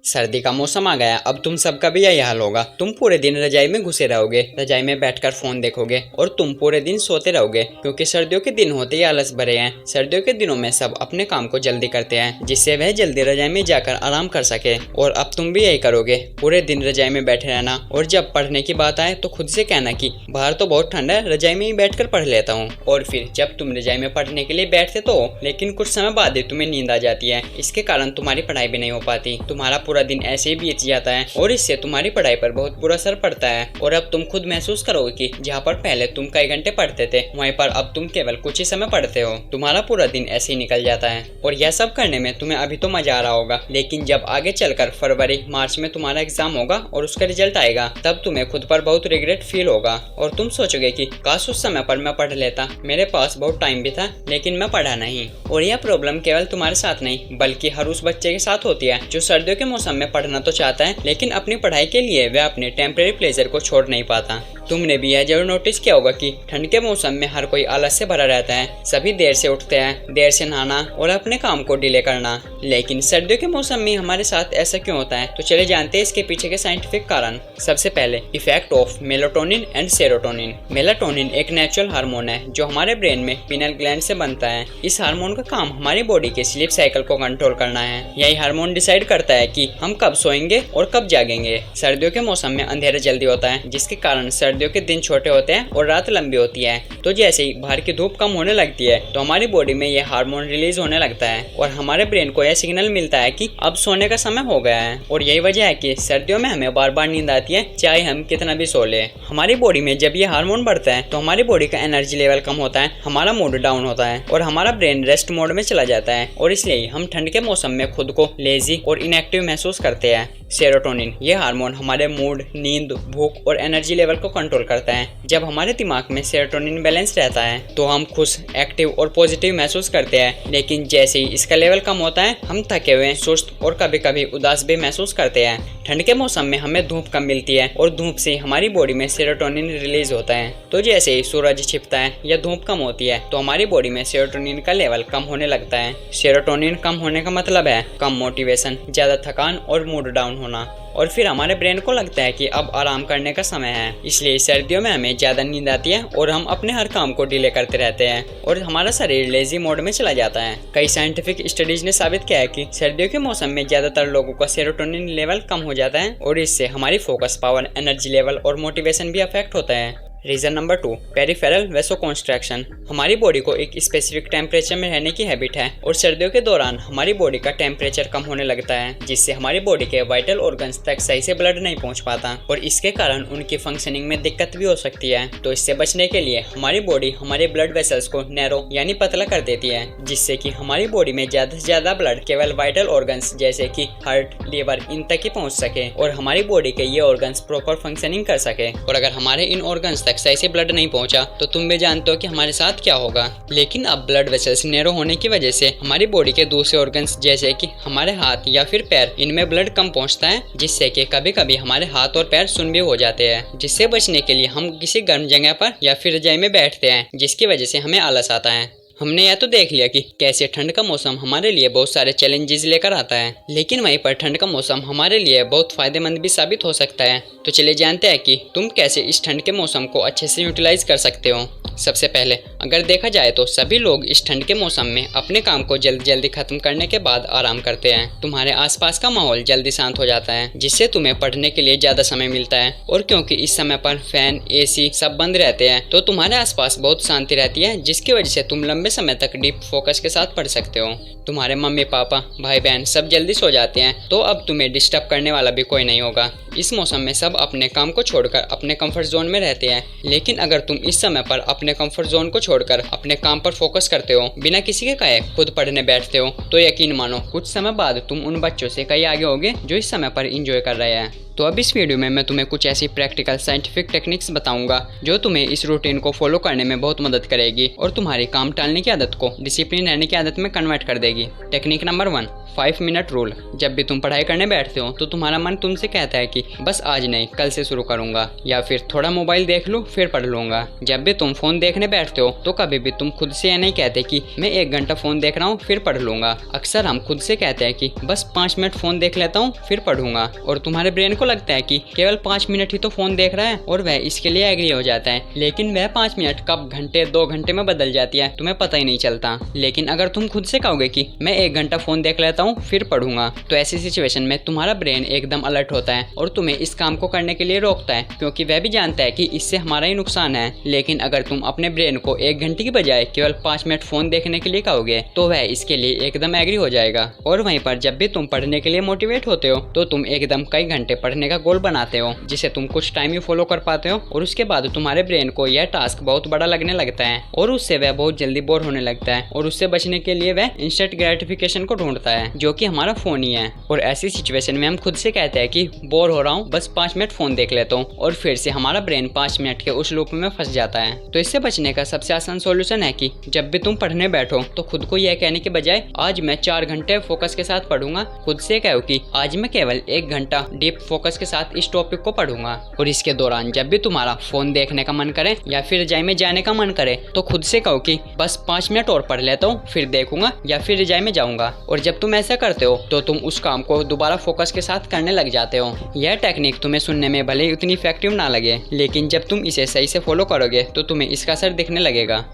सर्दी का मौसम आ गया, अब तुम सबका भी यही हाल होगा। तुम पूरे दिन रजाई में घुसे रहोगे, रजाई में बैठकर फोन देखोगे और तुम पूरे दिन सोते रहोगे, क्योंकि सर्दियों के दिन होते ही आलस भरे हैं। सर्दियों के दिनों में सब अपने काम को जल्दी करते हैं, जिससे वह जल्दी रजाई में जाकर आराम कर सके। और अब तुम भी यही करोगे, पूरे दिन रजाई में बैठे रहना। और जब पढ़ने की बात आए तो खुद से कहना कि बाहर तो बहुत ठंड है, रजाई में ही बैठकर पढ़ लेता हूँ। और फिर जब तुम रजाई में पढ़ने के लिए बैठते तो हो, लेकिन कुछ समय बाद ही तुम्हें नींद आ जाती है। इसके कारण तुम्हारी पढ़ाई भी नहीं हो पाती, तुम्हारा पूरा दिन ऐसे ही बीत जाता है और इससे तुम्हारी पढ़ाई पर बहुत बुरा असर पड़ता है। और अब तुम खुद महसूस करोगे कि जहाँ पर पहले तुम कई घंटे पढ़ते थे, वहीं पर अब तुम केवल कुछ ही समय पढ़ते हो। तुम्हारा पूरा दिन ऐसे ही निकल जाता है। और यह सब करने में तुम्हें अभी तो मजा आ रहा होगा, लेकिन जब आगे चलकर फरवरी मार्च में तुम्हारा एग्जाम होगा और उसका रिजल्ट आएगा, तब तुम्हें खुद पर बहुत रिग्रेट फील होगा। और तुम सोचोगे कि काश उस समय पर मैं पढ़ लेता, मेरे पास बहुत टाइम भी था, लेकिन मैं पढ़ा नहीं। और यह प्रॉब्लम केवल तुम्हारे साथ नहीं, बल्कि हर उस बच्चे के साथ होती है जो सर्दियों के मौसम में पढ़ना तो चाहता है, लेकिन अपनी पढ़ाई के लिए वह अपने टेम्परेरी प्लेजर को छोड़ नहीं पाता। तुमने भी यह जरूर नोटिस किया होगा कि ठंड के मौसम में हर कोई आलस से भरा रहता है। सभी देर से उठते हैं, देर से नहाना और अपने काम को डिले करना। लेकिन सर्दियों के मौसम में हमारे साथ ऐसा क्यों होता है, तो चले जानते हैं इसके पीछे के साइंटिफिक कारण। सबसे पहले effect of melatonin and serotonin. Melatonin एक नेचुरल हार्मोन है जो हमारे ब्रेन में पिनल ग्लैंड से बनता है। इस हार्मोन का काम हमारी बॉडी के स्लीप साइकिल को कंट्रोल करना है। यही हार्मोन डिसाइड करता है कि हम कब सोएंगे और कब जागेंगे। सर्दियों के मौसम में अंधेरा जल्दी होता है, जिसके कारण सर्दियों के दिन छोटे होते हैं और रात लंबी होती है। तो जैसे ही बाहर की धूप कम होने लगती है, तो हमारी बॉडी में यह हार्मोन रिलीज होने लगता है और हमारे ब्रेन को यह सिग्नल मिलता है कि अब सोने का समय हो गया है। और यही वजह है कि सर्दियों में हमें बार बार नींद आती है, चाहे हम कितना भी सो ले। हमारी बॉडी में जब ये हार्मोन बढ़ता है तो हमारी बॉडी का एनर्जी लेवल कम होता है, हमारा मूड डाउन होता है और हमारा ब्रेन रेस्ट मोड में चला जाता है। और इसलिए हम ठंड के मौसम में खुद को लेजी और इनएक्टिव महसूस करते हैं। सेरोटोनिन ये हार्मोन हमारे मूड, नींद, भूख और एनर्जी लेवल को कंट्रोल करता है। जब हमारे दिमाग में सेरोटोनिन बैलेंस रहता है तो हम खुश, एक्टिव और पॉजिटिव महसूस करते हैं। लेकिन जैसे ही इसका लेवल कम होता है, हम थके हुए, सुस्त और कभी कभी उदास भी महसूस करते हैं। ठंड के मौसम में हमें धूप कम मिलती है और धूप से हमारी बॉडी में सेरोटोनिन रिलीज होता है। तो जैसे ही सूरज छिपता है या धूप कम होती है, तो हमारी बॉडी में सेरोटोनिन का लेवल कम होने लगता है। सेरोटोनिन कम होने का मतलब है कम मोटिवेशन, ज्यादा थकान और मूड डाउन होना। और फिर हमारे ब्रेन को लगता है कि अब आराम करने का समय है। इसलिए सर्दियों में हमें ज्यादा नींद आती है और हम अपने हर काम को डिले करते रहते हैं और हमारा शरीर लेजी मोड में चला जाता है। कई साइंटिफिक स्टडीज ने साबित किया है कि सर्दियों के मौसम में ज्यादातर लोगों का सेरोटोनिन लेवल कम हो जाता है और इससे हमारी फोकस पावर, एनर्जी लेवल और मोटिवेशन भी अफेक्ट होता है। Reason number 2, peripheral vasoconstriction. हमारी बॉडी को एक स्पेसिफिक टेम्परेचर में रहने की हैबिट है और सर्दियों के दौरान हमारी बॉडी का टेम्परेचर कम होने लगता है, जिससे हमारी बॉडी के वाइटल ऑर्गन्स तक सही से ब्लड नहीं पहुंच पाता और इसके कारण उनकी फंक्शनिंग में दिक्कत भी हो सकती है। तो इससे बचने के लिए हमारी बॉडी हमारे ब्लड वेसल्स को नैरो यानी पतला कर देती है, जिससे कि हमारी बॉडी में ज्यादा से ज्यादा ब्लड केवल वाइटल ऑर्गन्स जैसे कि हार्ट, लीवर इन तक ही पहुँच सके और हमारी बॉडी के ये ऑर्गन्स प्रॉपर फंक्शनिंग कर सके। और अगर हमारे इन ऑर्गन्स सही से ब्लड नहीं पहुंचा तो तुम भी जानते हो कि हमारे साथ क्या होगा। लेकिन अब ब्लड वेसल्स नैरो होने की वजह से हमारी बॉडी के दूसरे ऑर्गन्स जैसे कि हमारे हाथ या फिर पैर, इनमें ब्लड कम पहुंचता है, जिससे कि कभी कभी हमारे हाथ और पैर सुन्न भी हो जाते हैं। जिससे बचने के लिए हम किसी गर्म जगह पर या फिर रजाई में बैठते हैं, जिसकी वजह से हमें आलस आता है। हमने यह तो देख लिया कि कैसे ठंड का मौसम हमारे लिए बहुत सारे चैलेंजेस लेकर आता है, लेकिन वहीं पर ठंड का मौसम हमारे लिए बहुत फायदेमंद भी साबित हो सकता है। तो चलिए जानते हैं कि तुम कैसे इस ठंड के मौसम को अच्छे से यूटिलाइज कर सकते हो। सबसे पहले अगर देखा जाए तो सभी लोग इस ठंड के मौसम में अपने काम को जल्दी जल्दी खत्म करने के बाद आराम करते हैं। तुम्हारे आसपास का माहौल जल्दी शांत हो जाता है, जिससे तुम्हें पढ़ने के लिए ज्यादा समय मिलता है। और क्योंकि इस समय पर फैन, एसी सब बंद रहते हैं, तो तुम्हारे आसपास बहुत शांति रहती है, जिसकी वजह से तुम लंबे समय तक डीप फोकस के साथ पढ़ सकते हो। तुम्हारे मम्मी पापा, भाई बहन सब जल्दी सो जाते हैं, तो अब तुम्हें डिस्टर्ब करने वाला भी कोई नहीं होगा। इस मौसम में सब अपने काम को छोड़कर अपने कंफर्ट जोन में रहते हैं। लेकिन अगर तुम इस समय पर अपने कंफर्ट जोन को छोड़कर अपने काम पर फोकस करते हो, बिना किसी के कहे खुद पढ़ने बैठते हो, तो यकीन मानो कुछ समय बाद तुम उन बच्चों से कहीं आगे होगे जो इस समय पर एंजॉय कर रहे हैं। तो अब इस वीडियो में मैं तुम्हें कुछ ऐसी प्रैक्टिकल साइंटिफिक टेक्निक्स बताऊंगा जो तुम्हें इस रूटीन को फॉलो करने में बहुत मदद करेगी और तुम्हारी काम टालने की आदत को डिसिप्लिन रहने की आदत में कन्वर्ट कर देगी। Technique number 1, 5 minute rule. जब भी तुम पढ़ाई करने बैठते हो तो तुम्हारा मन तुमसे कहता है कि बस आज नहीं, कल से शुरू करूंगा, या फिर थोड़ा मोबाइल देख लूं फिर पढ़ लूंगा। जब भी तुम फोन फोन देखने बैठते हो तो कभी भी तुम खुद से यह नहीं कहते कि मैं 1 घंटा फोन देख रहा हूँ फिर पढ़ लूंगा। अक्सर हम खुद से कहते हैं कि बस 5 मिनट फोन देख लेता हूँ फिर पढ़ूंगा, और तुम्हारे ब्रेन को लगता है कि केवल 5 मिनट ही तो फोन देख रहा है और वह इसके लिए एग्री हो जाता है। लेकिन वह 5 मिनट कब घंटे 2 घंटे में बदल जाती है तुम्हें पता ही नहीं चलता। लेकिन अगर तुम खुद से कहोगे कि मैं 1 घंटा फोन देख लेता हूँ फिर पढ़ूंगा, तो ऐसी सिचुएशन में तुम्हारा ब्रेन एकदम अलर्ट होता है और तुम्हें इस काम को करने के लिए रोकता है, क्योंकि वह भी जानता है कि इससे हमारा ही नुकसान है। लेकिन अगर तुम अपने ब्रेन को 1 घंटे की बजाय केवल 5 मिनट फोन देखने के लिए कहोगे तो वह इसके लिए एकदम एग्री हो जाएगा। और वहीं पर जब भी तुम पढ़ने के लिए मोटिवेट होते हो तो तुम एकदम कई घंटे पढ़ने का गोल बनाते हो, जिसे तुम कुछ टाइम ही फॉलो कर पाते हो, और उसके बाद तुम्हारे ब्रेन को यह टास्क बहुत बड़ा लगने लगता है और उससे वह बहुत जल्दी बोर होने लगता है, और उससे बचने के लिए वह इंस्टेंट ग्रेटिफिकेशन को ढूंढता है, जो कि हमारा फोन ही है। और ऐसी सिचुएशन में हम खुद से कहते हैं कि बोर हो रहा हूँ बस 5 मिनट फोन देख लेता हूँ, और फिर से हमारा ब्रेन 5 मिनट के उस लूप में फंस जाता है। तो इससे बचने का सबसे आसान सॉल्यूशन है कि जब भी तुम पढ़ने बैठो तो खुद को यह कहने के बजाय आज मैं 4 घंटे फोकस के साथ पढ़ूंगा, खुद से कहो कि आज मैं केवल 1 घंटा डीप फोकस के साथ इस टॉपिक को पढ़ूंगा। और इसके दौरान जब भी तुम्हारा फोन देखने का मन करे या फिर रजाई में जाने का मन करे तो खुद से कहो कि बस 5 मिनट और पढ़ लेता हूँ फिर देखूंगा या फिर रजाई में जाऊंगा। और जब तुम ऐसा करते हो तो तुम उस काम को दोबारा फोकस के साथ करने लग जाते हो। यह टेक्निक तुम्हें सुनने में भले ही उतनी इफेक्टिव ना लगे, लेकिन जब तुम इसे सही से फॉलो करोगे तो तुम्हें इसका असर दिखने लगेगा।